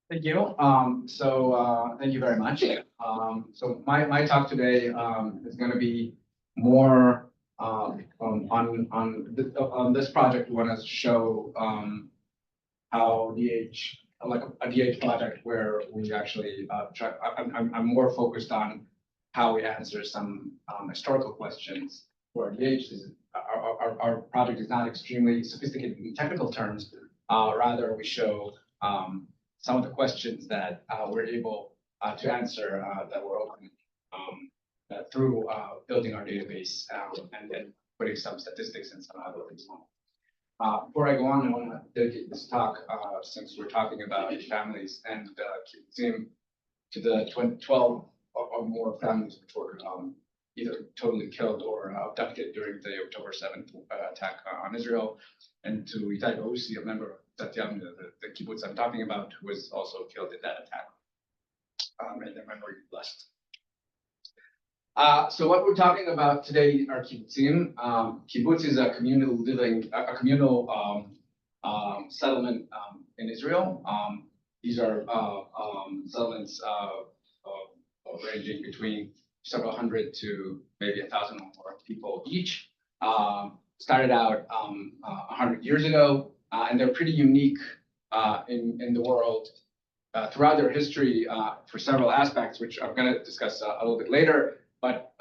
Thank you. Thank you very much. So my talk today is going to be more on this project. We want to show how DH, like a DH project where we actually try. I'm more focused on how we answer some historical questions for DH. Our project is not extremely sophisticated in technical terms. Rather, we show some of the questions that we're able to answer that were open through building our database and then putting some statistics and some algorithms on. Before I go on, I want to dedicate this talk, since we're talking about families and kibbutzim, to the 12 or more families which were either totally killed or abducted during the October 7th attack on Israel, and to Itai Bausi, a member of Satyam, the kibbutz I'm talking about, who was also killed in that attack. And their memory blessed. So what we're talking about today are kibbutzim. Kibbutz is a communal living, a communal settlement in Israel. These are settlements ranging between several hundred to maybe 1,000 or more people each. Started out 100 years ago, and they're pretty unique in the world throughout their history for several aspects, which I'm going to discuss a little bit later. But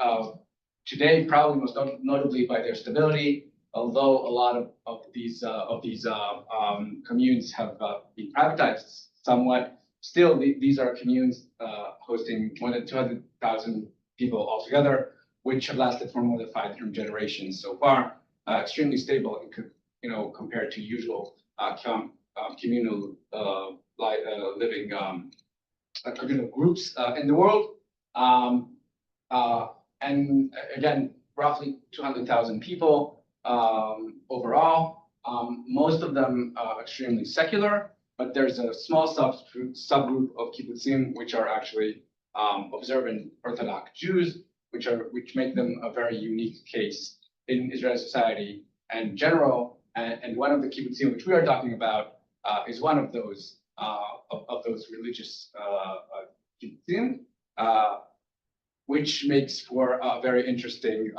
today, probably most notably by their stability, although a lot of these communes have been privatized somewhat, still these are communes hosting more than 200,000 people altogether, which have lasted for more than 500 generations so far. Extremely stable, compared to usual communal living communal groups in the world. And again, roughly 200,000 people overall. Most of them are extremely secular, but there's a small subgroup of kibbutzim which are actually observant Orthodox Jews, which make them a very unique case in Israeli society and general. And one of the kibbutzim which we are talking about is one of those religious kibbutzim, which makes for a very interesting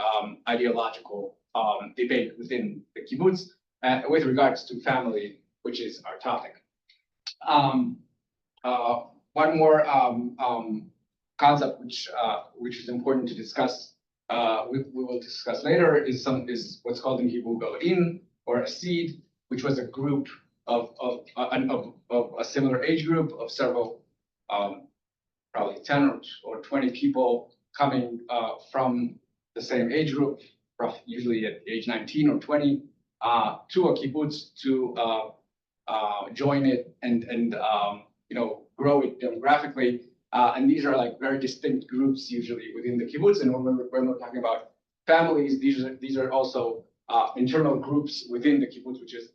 ideological debate within the kibbutz with regards to family, which is our topic. One more concept which is important to discuss, we will discuss later, is what's called in Hebrew Go'in, or a seed, which was a group of a similar age group of several, probably 10 or 20 people coming from the same age group, usually at age 19 or 20, to a kibbutz to join it and grow it demographically. And these are like very distinct groups usually within the kibbutz. And when we're talking about families, these are also internal groups within the kibbutz, which is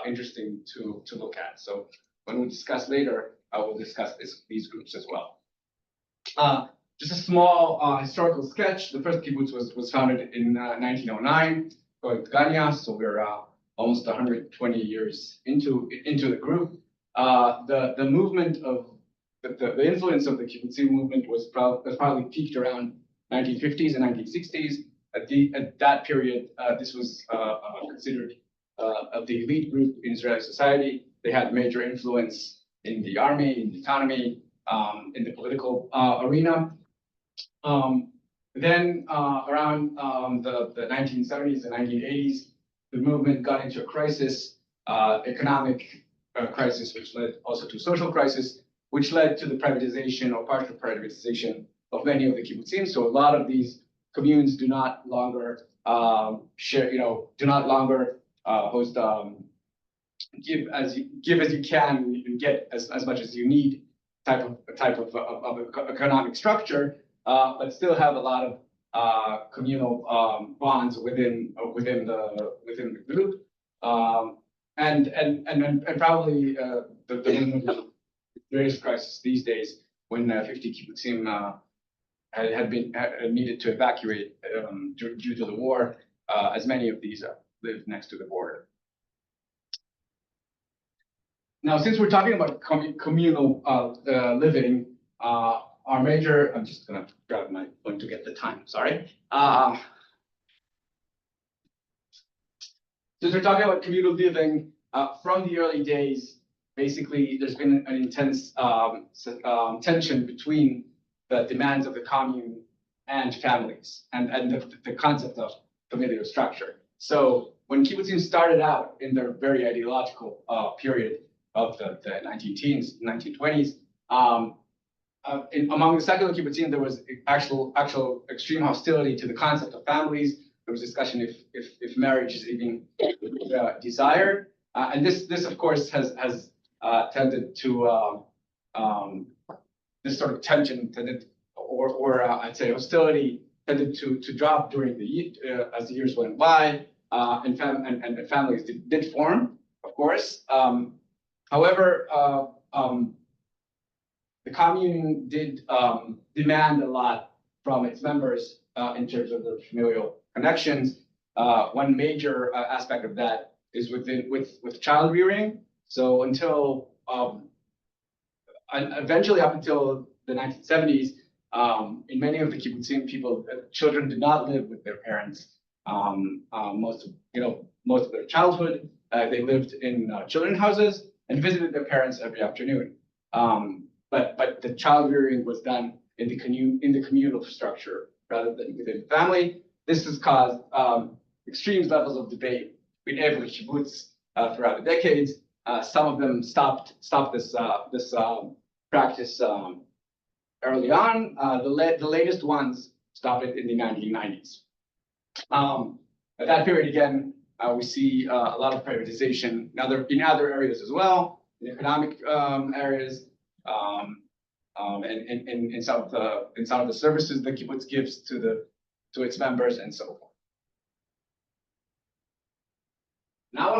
interesting to look at. So when we discuss later, I will discuss these groups as well. Just a small historical sketch. The first kibbutz was founded in 1909, called Ganya. So we're almost 120 years into the group. The movement of the influence of the kibbutzim movement was probably peaked around 1950s and 1960s. At that period, this was considered the elite group in Israeli society. They had major influence in the army, in the economy, in the political arena. Then around the 1970s and 1980s, the movement got into a crisis, economic crisis, which led also to social crisis, which led to the privatization or partial privatization of many of the kibbutzim. So a lot of these communes do not longer host give as you can and get as much as you need type of economic structure, but still have a lot of communal bonds within the group, and probably the greatest crisis these days when 50 kibbutzim had needed to evacuate due to the war, as many of these live next to the border. Now, since we're talking about communal living, our major, I'm just gonna grab my phone to get the time, sorry. Since we're talking about communal living, from the early days, basically, there's been an intense tension between the demands of the commune and families, and the concept of familial structure. So when kibbutzim started out in their very ideological period of the 19-teens, 1920s, among the secular kibbutzim, there was actual extreme hostility to the concept of families. There was discussion if marriage is even desired, and this of course has tended to this sort of tension tended, or I'd say hostility tended to drop during as the years went by, and families did form, of course. However, the commune did demand a lot from its members in terms of their familial connections. One major aspect of that is with child rearing. So until eventually up until the 1970s, in many of the kibbutzim, children did not live with their parents. Most of their childhood, they lived in children's houses and visited their parents every afternoon. But the child rearing was done in the communal structure rather than within the family. This has caused extreme levels of debate between every kibbutz throughout the decades. Some of them stopped this practice early on. The latest ones stopped it in the 1990s. At that period, again, we see a lot of privatization in other areas as well, in economic areas, and in some of the services the kibbutz gives to its members, and so forth. Now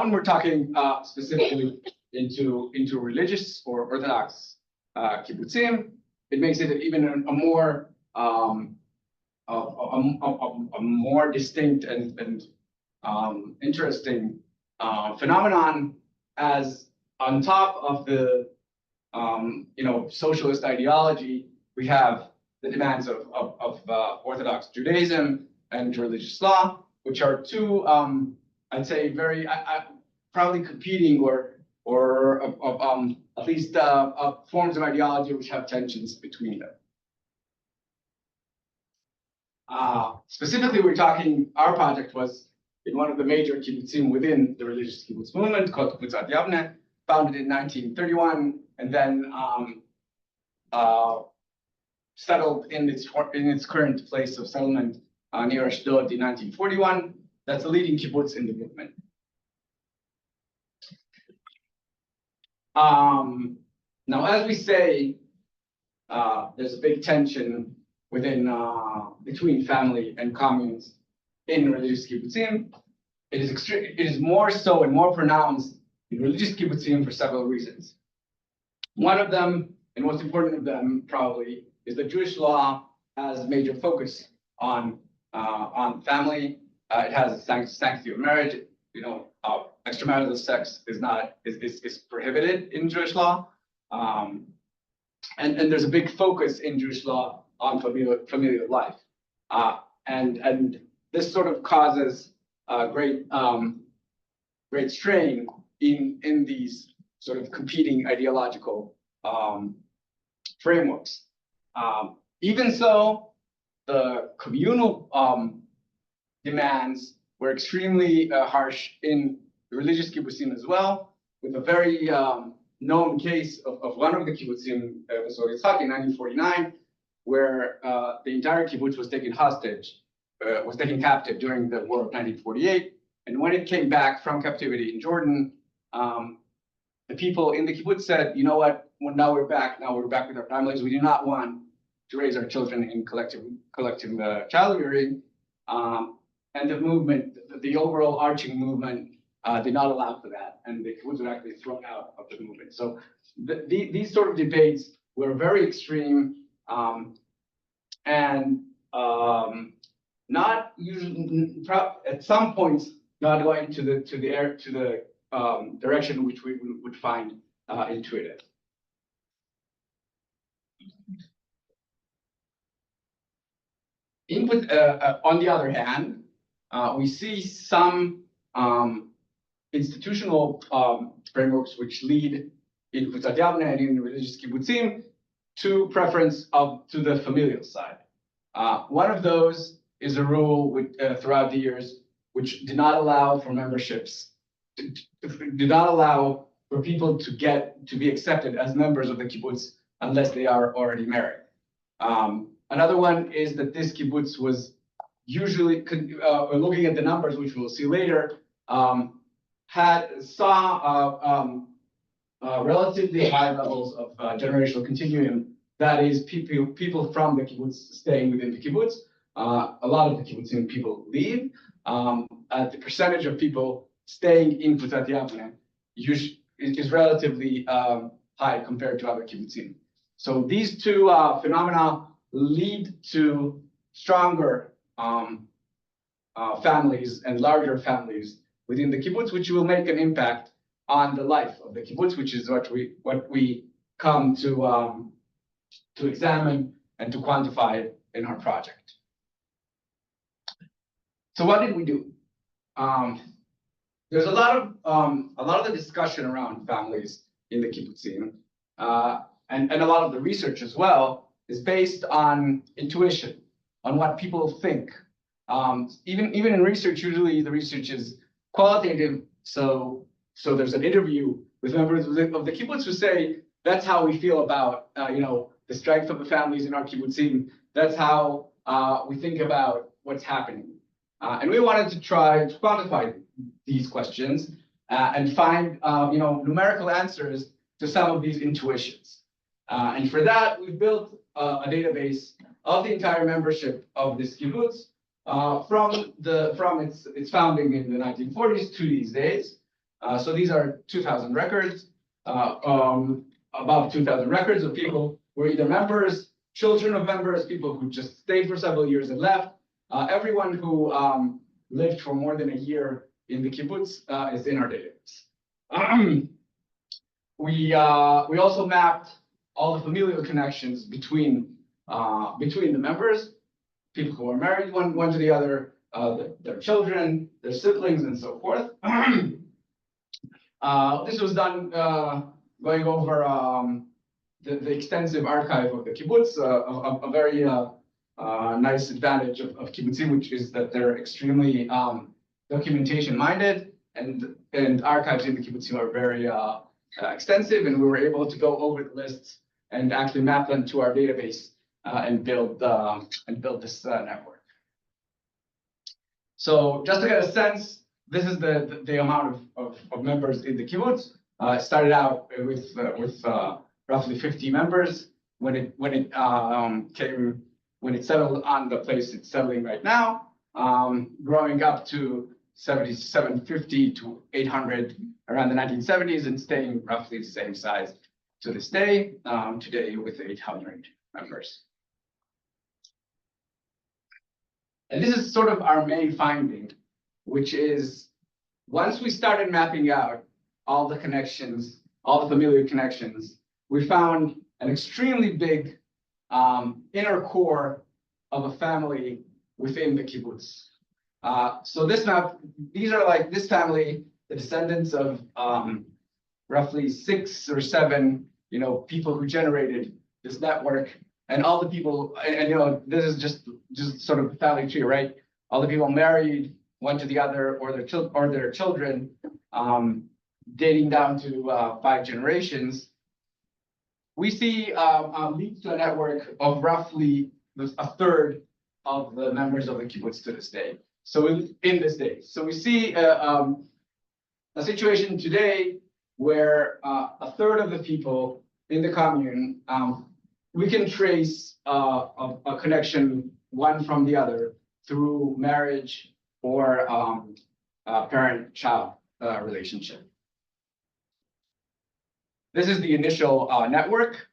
when we're talking specifically into religious or Orthodox kibbutzim, it makes it even a more distinct and interesting phenomenon, as on top of the socialist ideology, we have the demands of Orthodox Judaism and religious law, which are two, I'd say, very probably competing or at least forms of ideology which have tensions between them. Specifically, our project was in one of the major kibbutzim within the religious kibbutz movement called Kibbutz Yavne, founded in 1931, and then settled in its current place of settlement near Ashdod in 1941. That's the leading kibbutz in the movement. Now, as we say, there's a big tension between family and communes in religious kibbutzim. It is more so and more pronounced in religious kibbutzim for several reasons. One of them, and most important of them, probably, is that Jewish law has a major focus on family. It has a sanctity of marriage. Extramarital sex is prohibited in Jewish law, and there's a big focus in Jewish law on familial life, and this sort of causes great strain in these sort of competing ideological frameworks. Even so, the communal demands were extremely harsh in the religious kibbutzim as well, with a very known case of one of the kibbutzim, Socio-Historical in 1949, where the entire kibbutz was taken captive during the War of 1948. And when it came back from captivity in Jordan, the people in the kibbutz said, you know what, now we're back with our families. We do not want to raise our children in collective child rearing. And the movement, the overall arching movement, did not allow for that, and the kibbutz were actually thrown out of the movement. So these sort of debates were very extreme, and not usually, at some points, not going to the direction which we would find intuitive. Input, on the other hand, we see some institutional frameworks which lead in Kvutzat Yavne and in religious kibbutzim to preference to the familial side. One of those is a rule throughout the years which did not allow for memberships, did not allow for people to be accepted as members of the kibbutz unless they are already married. Another one is that this kibbutz was usually, looking at the numbers, which we'll see later, saw relatively high levels of generational continuum. That is, people from the kibbutz staying within the kibbutz. A lot of the kibbutzim people leave. The percentage of people staying in Kvutzat Yavne is relatively high compared to other kibbutzim. So these two phenomena lead to stronger families and larger families within the kibbutz, which will make an impact on the life of the kibbutz, which is what we come to examine and to quantify in our project. So what did we do? There's a lot of the discussion around families in the kibbutzim, and a lot of the research as well is based on intuition, on what people think. Even in research, usually the research is qualitative. So there's an interview with members of the kibbutz who say, that's how we feel about the strength of the families in our kibbutzim. That's how we think about what's happening. And we wanted to try to quantify these questions and find numerical answers to some of these intuitions. And for that, we built a database of the entire membership of this kibbutz from its founding in the 1940s to these days. So these are 2,000 records, above 2,000 records of people who were either members, children of members, people who just stayed for several years and left. Everyone who lived for more than a year in the kibbutz is in our database. We also mapped all the familial connections between the members, people who are married one to the other, their children, their siblings, and so forth. This was done going over the extensive archive of the kibbutz, a very nice advantage of kibbutzim, which is that they're extremely documentation minded, and archives in the kibbutzim are very extensive, and we were able to go over the lists and actually map them to our database and build this network. So just to get a sense, this is the amount of members in the kibbutz. It started out with roughly 50 members. When it settled on the place it's settling right now, growing up to 750 to 800 around the 1970s, and staying roughly the same size to this day, today with 800 members. And this is sort of our main finding, which is once we started mapping out all the connections, all the familiar connections, we found an extremely big inner core of a family within the kibbutz. So this map, these are like this family, the descendants of roughly 6 or 7, people who generated this network, and all the people, and this is just sort of a family tree, right? All the people married one to the other, or their children, dating down to 5 generations. We see leads to a network of roughly a third of the members of the kibbutz to this day. So in this day, so we see a situation today where a third of the people in the commune, we can trace a connection one from the other through marriage or parent-child relationship. This is the initial network.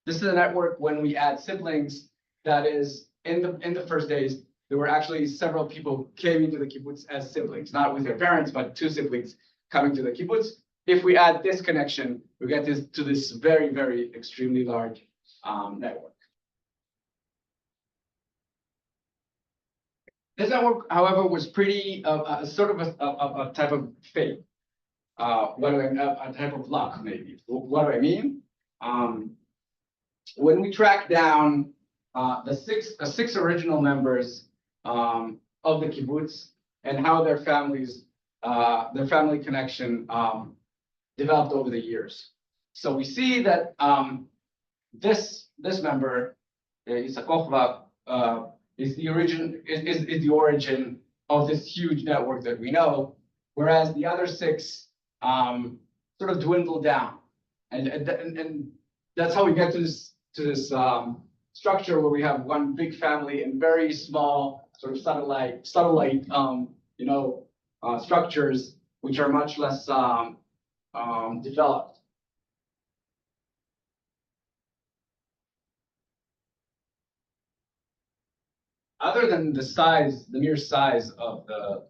This is a network when we add siblings. That is, in the first days, there were actually several people came into the kibbutz as siblings, not with their parents, but 2 siblings coming to the kibbutz. If we add this connection, we get to this very, very extremely large network. This network, however, was pretty sort of a type of fate. What do I mean? A type of luck, maybe. What do I mean? When we track down the six original members of the kibbutz and how their family connection developed over the years. So we see that this member, Isakochva, is the origin of this huge network that we know, whereas the other six sort of dwindle down, and that's how we get to this structure where we have one big family and very small sort of satellite structures which are much less developed. Other than the mere size of the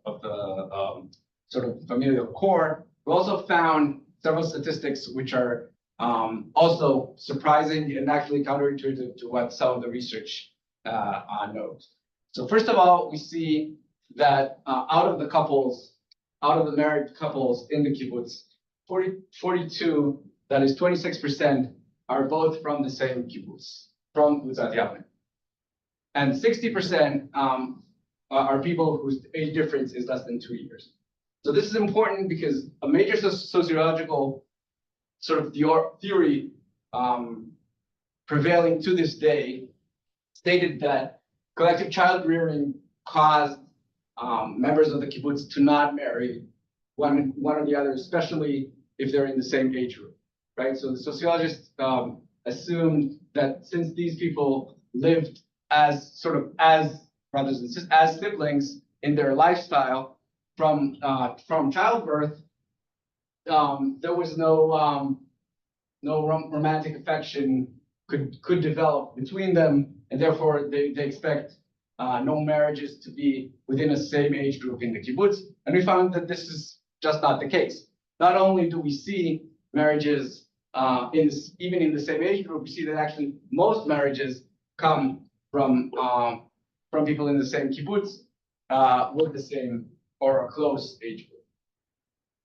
sort of familial core, we also found several statistics which are also surprising and actually counterintuitive to what some of the research knows. So first of all, we see that out of the married couples in the kibbutz, 42, that is 26%, are both from the same kibbutz, from Uzzat Yavne. And 60% are people whose age difference is less than 2 years. So this is important because a major sociological sort of theory prevailing to this day stated that collective child rearing caused members of the kibbutz to not marry one or the other, especially if they're in the same age group, right? So the sociologists assumed that since these people lived as brothers and sisters, as siblings in their lifestyle from childbirth, there was no romantic affection could develop between them, and therefore they expect no marriages to be within a same age group in the kibbutz. And we found that this is just not the case. Not only do we see marriages even in the same age group, we see that actually most marriages come from people in the same kibbutz with the same or a close age group.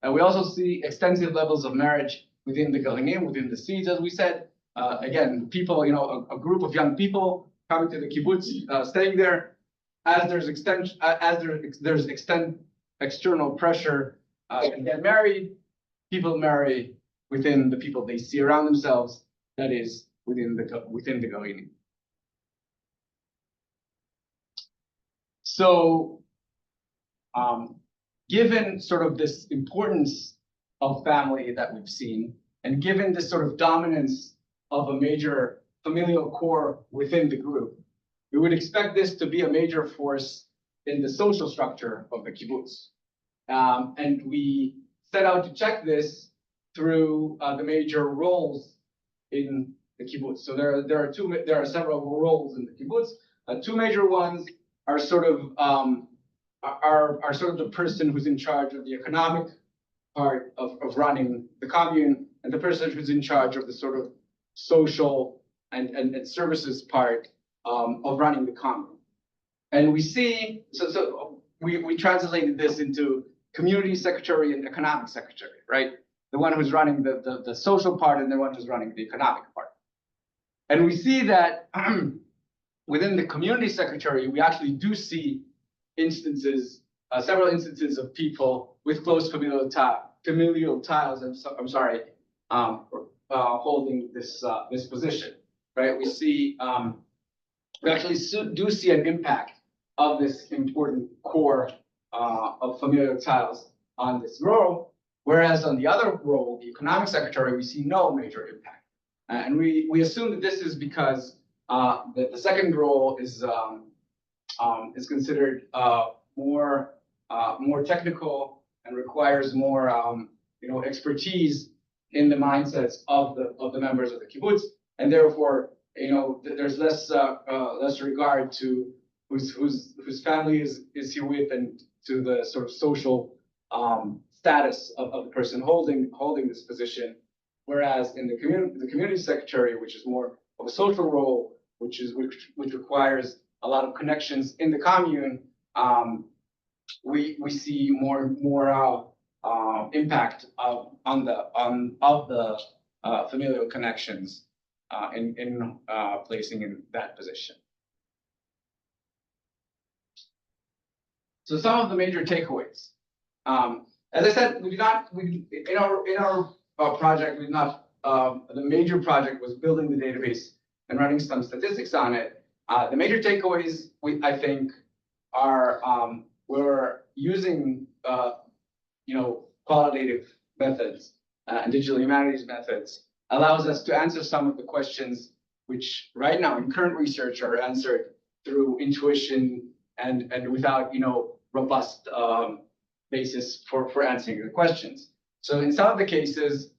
And we also see extensive levels of marriage within the Galinim, within the seeds, as we said. Again, people, a group of young people coming to the kibbutz, staying there. As there's external pressure to get married, people marry within the people they see around themselves. That is within the Galinim. So, given sort of this importance of family that we've seen, and given this sort of dominance of a major familial core within the group, we would expect this to be a major force in the social structure of the kibbutz. And we set out to check this through the major roles in the kibbutz. So there are several roles in the kibbutz. Two major ones are sort of the person who's in charge of the economic part of running the commune, and the person who's in charge of the sort of social and services part of running the commune. And we see, we translated this into community secretary and economic secretary, right? The one who's running the social part and the one who's running the economic part. And we see that within the community secretary, we actually do see several instances of people with close familial ties. Holding this position, right? We see, we actually do see an impact of this important core of familial ties on this role, whereas on the other role, the economic secretary, we see no major impact. And we assume that this is because the second role is considered more technical and requires more expertise in the mindsets of the members of the kibbutz, and therefore there's less regard to whose family is he with and to the sort of social status of the person holding this position. Whereas in the community secretary, which is more of a social role, which requires a lot of connections in the commune, we see more impact of the familial connections in placing in that position. So some of the major takeaways. As I said, in our project, the major project was building the database and running some statistics on it. The major takeaways I think are we're using qualitative methods and digital humanities methods allows us to answer some of the questions which right now in current research are answered through intuition and without robust basis for answering the questions. So in some of the cases,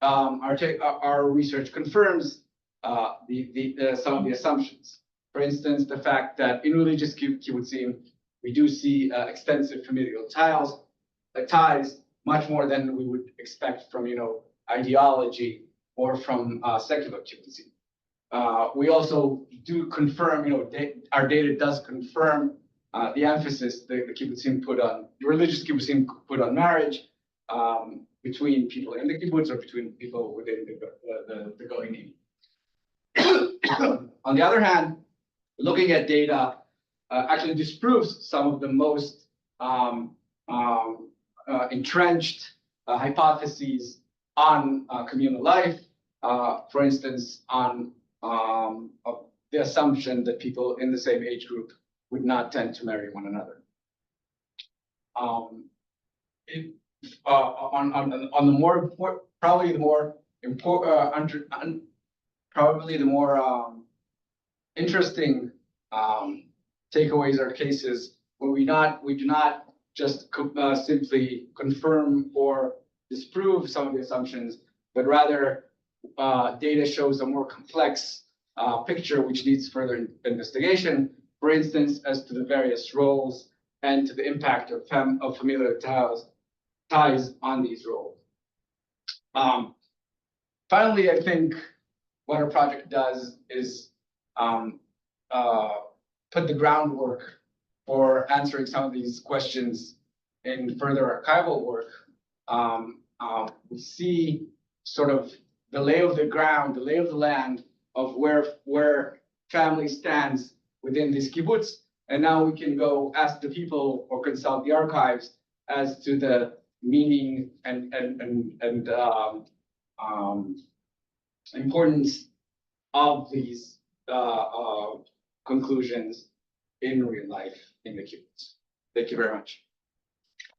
our research confirms some of the assumptions. For instance, the fact that in religious kibbutzim, we do see extensive familial ties, much more than we would expect from ideology or from secular kibbutzim. We also do confirm, our data does confirm the emphasis the religious kibbutzim put on marriage between people in the kibbutz or between people within the goyim. On the other hand, looking at data actually disproves some of the most entrenched hypotheses on communal life. For instance, on the assumption that people in the same age group would not tend to marry one another. On the more probably the more interesting takeaways are cases where we do not just simply confirm or disprove some of the assumptions, but rather data shows a more complex picture which needs further investigation. For instance, as to the various roles and to the impact of familial ties on these roles. Finally, I think what our project does is put the groundwork for answering some of these questions in further archival work. We see sort of the lay of the ground, the lay of the land of where family stands within this kibbutz, and now we can go ask the people or consult the archives as to the meaning and importance of these conclusions in real life in the kibbutz. Thank you very much.